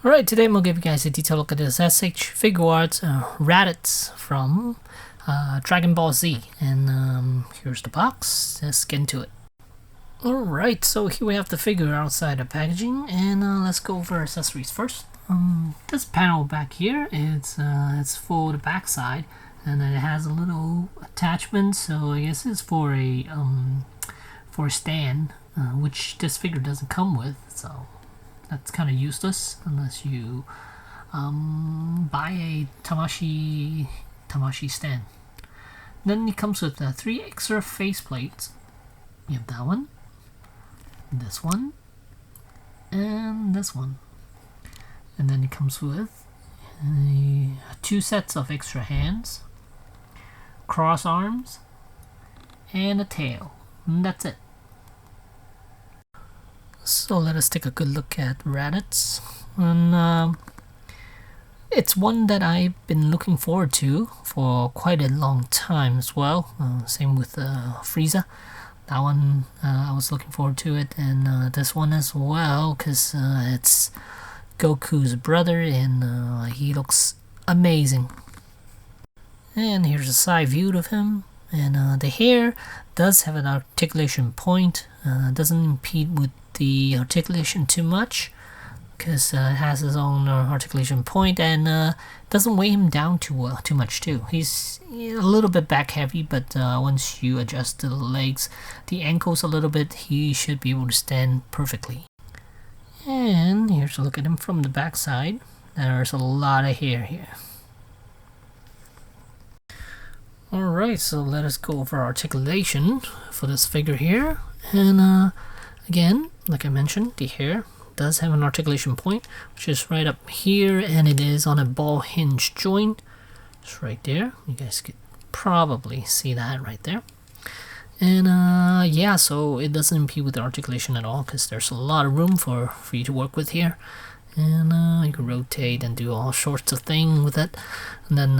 Alright, today I'm going to give you guys a detailed look at this SH Figuarts Raditz from Dragon Ball Z. And here's the box. Let's get into it. Alright, so here we have the figure outside the packaging, and let's go over accessories first. This panel back here, it's for the back side, and then it has a little attachment, so I guess it's for a stand, which this figure doesn't come with, so that's kind of useless unless you buy a Tamashi stand. Then it comes with 3 extra face plates. You have that one, this one, and this one. And then it comes with 2 sets of extra hands, cross arms, and a tail. And that's it. So let us take a good look at Raditz. And it's one that I've been looking forward to for quite a long time as well. Same with Frieza. That one, I was looking forward to it, and this one as well, because it's Goku's brother, and he looks amazing. And here's a side view of him, and the hair does have an articulation point. Doesn't impede with the articulation too much, because it has his own articulation point, and doesn't weigh him down too much too. He's a little bit back heavy, but once you adjust the legs, the ankles a little bit, he should be able to stand perfectly. And here's a look at him from the back side. There's a lot of hair here. Alright, so let us go over articulation for this figure here. And again, like I mentioned, the hair does have an articulation point, which is right up here, and it is on a ball hinge joint. It's right there. You guys could probably see that right there. And yeah, so it doesn't impede with the articulation at all, because there's a lot of room for you to work with here. And you can rotate and do all sorts of things with it. And then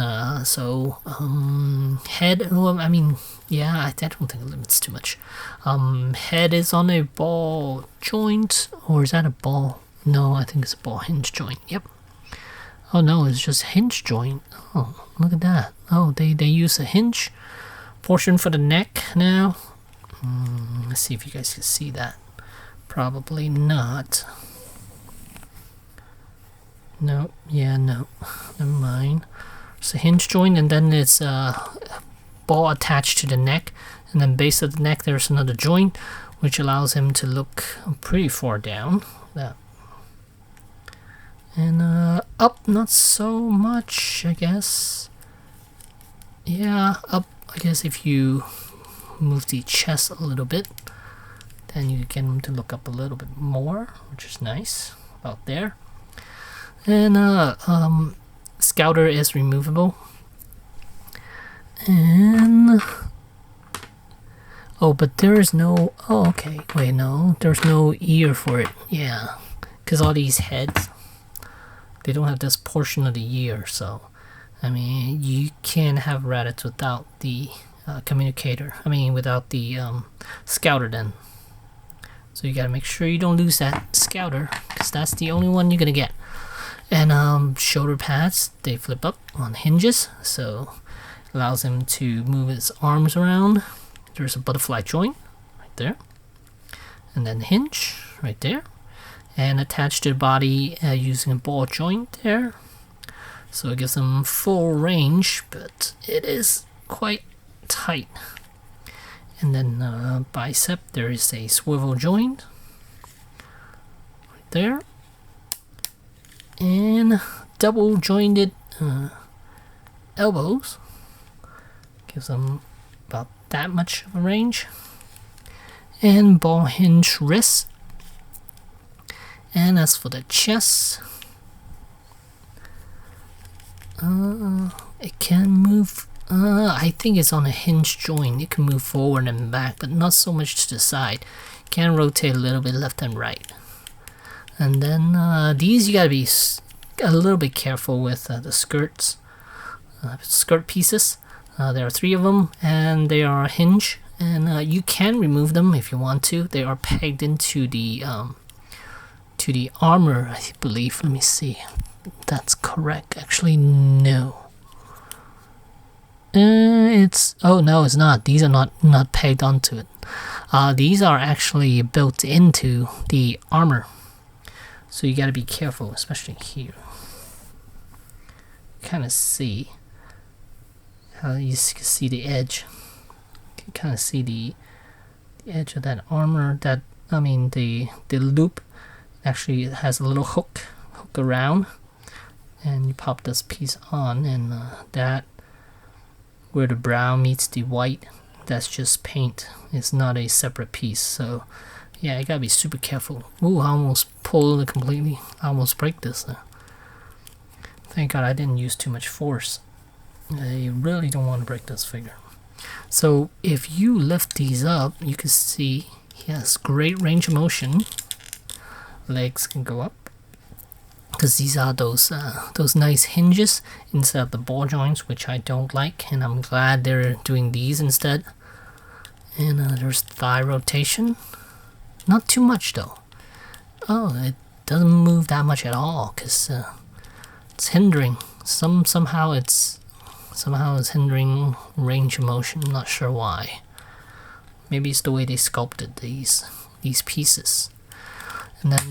head, well, I mean, yeah, I don't think it limits too much. Head is on a ball joint, or is that a ball? No, I think it's a ball hinge joint. Yep. Oh no, it's just hinge joint. Oh, look at that. Oh, they use a hinge portion for the neck now. Let's see if you guys can see that. Probably not. No, yeah, no, never mind. It's a hinge joint, and then it's a ball attached to the neck, and then base of the neck there's another joint, which allows him to look pretty far down. That. And up, not so much, I guess. Yeah, up, I guess if you move the chest a little bit, then you get him to look up a little bit more, which is nice, about there. And Scouter is removable. And oh, but there is no, oh okay, wait, no, there's no ear for it. Yeah, because all these heads, they don't have this portion of the ear, so I mean, you can't have Raditz without the communicator. I mean, without the Scouter then. So you gotta make sure you don't lose that Scouter, because that's the only one you're gonna get. And shoulder pads, they flip up on hinges, so it allows him to move his arms around. There's a butterfly joint right there, and then hinge right there, and attached to the body using a ball joint there. So it gives him full range, but it is quite tight. And then bicep, there is a swivel joint right there, and double jointed elbows. Gives them about that much of a range. And ball hinge wrists. And as for the chest, it can move, I think it's on a hinge joint. It can move forward and back, but not so much to the side. It can rotate a little bit left and right. And then these you gotta be a little bit careful with the skirts, skirt pieces. There are 3 of them, and they are a hinge, and you can remove them if you want to. They are pegged into the to the armor, I believe. Let me see. That's correct. Actually, no. Oh no, it's not. These are not pegged onto it. These are actually built into the armor, so you gotta be careful, especially here. Kind of see how you can see the edge. You can kind of see the edge of that armor. That the loop actually has a little hook around, and you pop this piece on, and that where the brown meets the white, that's just paint. It's not a separate piece. So yeah, you gotta be super careful. Ooh, I almost pulled it completely. I almost break this there. Thank God I didn't use too much force. You really don't want to break this figure. So if you lift these up, you can see he has great range of motion. Legs can go up, because these are those nice hinges instead of the ball joints, which I don't like, and I'm glad they're doing these instead. And there's thigh rotation. Not too much though. Oh, it doesn't move that much at all, because it's hindering. Somehow it's hindering range of motion. I'm not sure why. Maybe it's the way they sculpted these pieces. And then,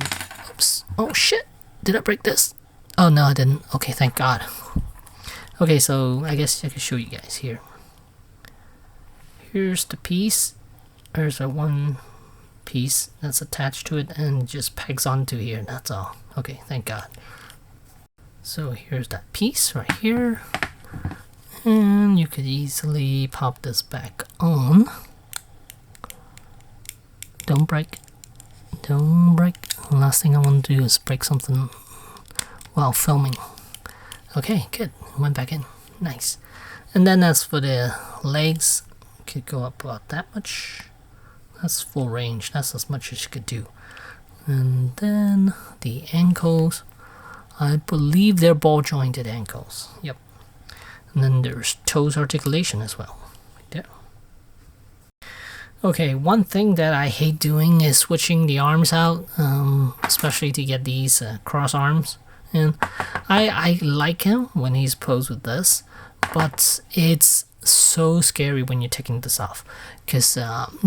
oops, oh shit, did I break this? Oh no, I didn't. Okay, thank God. Okay, so I guess I can show you guys here. Here's the piece. There's a one piece that's attached to it and it just pegs onto here, and that's all. Okay, thank God. So here's that piece right here, and you could easily pop this back on. Don't break. Don't break. The last thing I want to do is break something while filming. Okay, good. Went back in. Nice. And then as for the legs, could go up about that much. That's full range. That's as much as you could do. And then the ankles, I believe they're ball jointed ankles. Yep. And then there's toes articulation as well. Right there. Okay, one thing that I hate doing is switching the arms out, especially to get these cross arms. And I like him when he's posed with this, but it's so scary when you're taking this off, because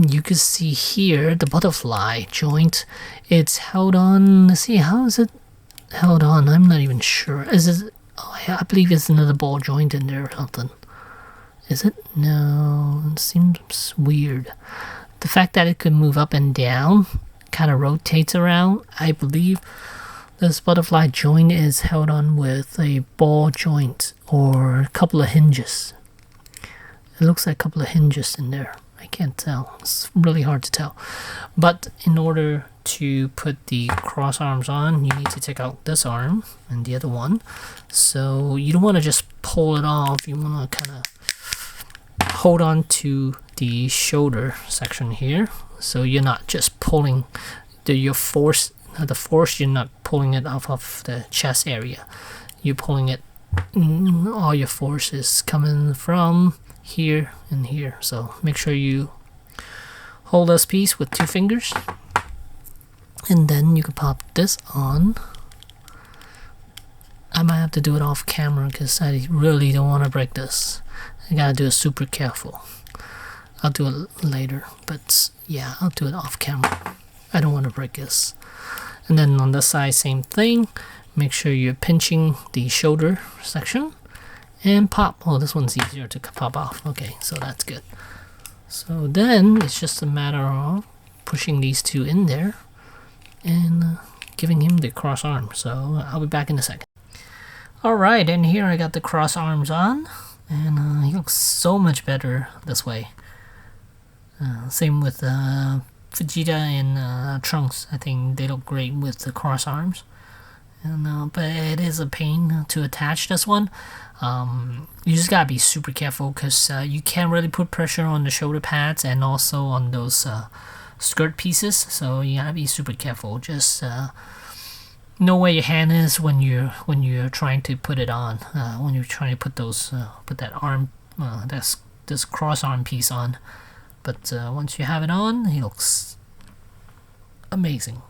you can see here the butterfly joint, it's held on. Let's see, how is it held on? I'm not even sure. Is it? Oh, I believe it's another ball joint in there or something. Is it? No, it seems weird. The fact that it could move up and down, kind of rotates around. I believe this butterfly joint is held on with a ball joint or a couple of hinges. It looks like a couple of hinges in there. I can't tell. It's really hard to tell. But in order to put the cross arms on, you need to take out this arm and the other one. So you don't want to just pull it off. You want to kind of hold on to the shoulder section here. So you're not just pulling the force, you're not pulling it off of the chest area. You're pulling it, all your force is coming from here and here. So make sure you hold this piece with 2 fingers, and then you can pop this on. I might have to do it off camera because I really don't want to break this. I gotta do it super careful. I'll do it later, but yeah, I'll do it off camera. I don't want to break this. And then on this side, same thing. Make sure you're pinching the shoulder section and pop. Oh, this one's easier to pop off. Okay, so that's good. So then it's just a matter of pushing these 2 in there and giving him the cross arm. So I'll be back in a second. Alright, and here I got the cross arms on, and he looks so much better this way. Same with Vegeta and Trunks. I think they look great with the cross arms. And but it is a pain to attach this one. You just gotta be super careful, because you can't really put pressure on the shoulder pads and also on those skirt pieces. So you gotta be super careful. Just know where your hand is when you're trying to put it on. When you're trying to put that arm, this cross arm piece on. But once you have it on, he looks amazing.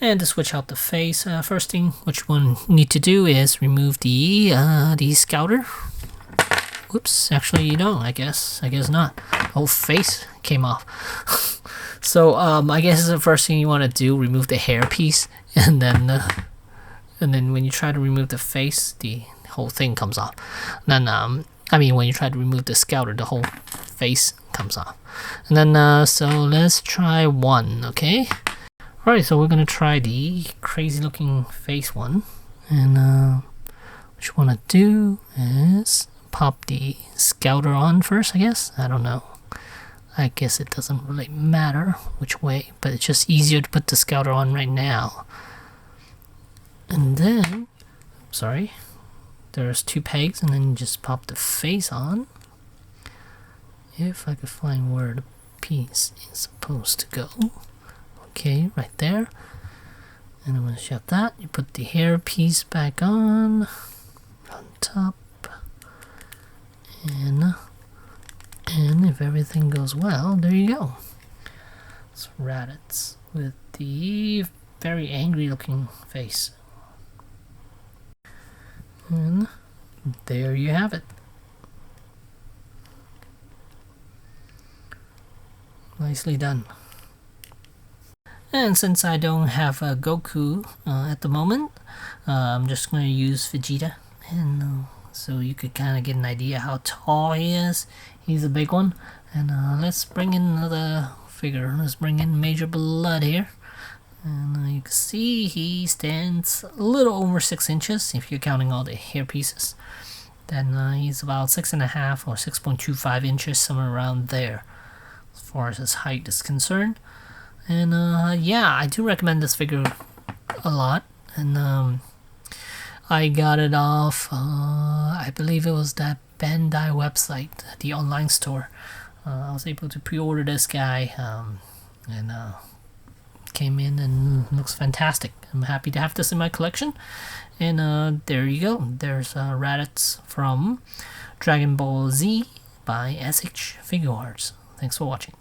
And to switch out the face, first thing what you need to do is remove the scouter. Whoops, actually you don't, I guess not. The whole face came off. So I guess the first thing you want to do, remove the hair piece, and then when you try to remove the face, the whole thing comes off. And then when you try to remove the scouter, the whole face comes off. And then so let's try one, okay? Alright, so we're gonna try the crazy looking face one. And what you wanna do is pop the scouter on first, I guess. I don't know. I guess it doesn't really matter which way, but it's just easier to put the scouter on right now. And then, sorry, there's two pegs, and then you just pop the face on. If I could find where the piece is supposed to go. Okay, right there. And I'm going to shut that. You put the hair piece back on top. And if everything goes well, there you go. It's Raditz with the very angry looking face. And there you have it. Nicely done. And since I don't have a Goku at the moment, I'm just going to use Vegeta, and so you could kind of get an idea how tall he is. He's a big one. And let's bring in another figure. Let's bring in Major Blood here. And you can see he stands a little over 6 inches if you're counting all the hair pieces. Then he's about 6.5 or 6.25 inches, somewhere around there, as far as his height is concerned. And yeah, I do recommend this figure a lot. And I got it off, I believe it was that Bandai website, the online store. I was able to pre-order this guy, and came in and looks fantastic. I'm happy to have this in my collection. And there you go. There's Raditz from Dragon Ball Z by SH Figuarts. Thanks for watching.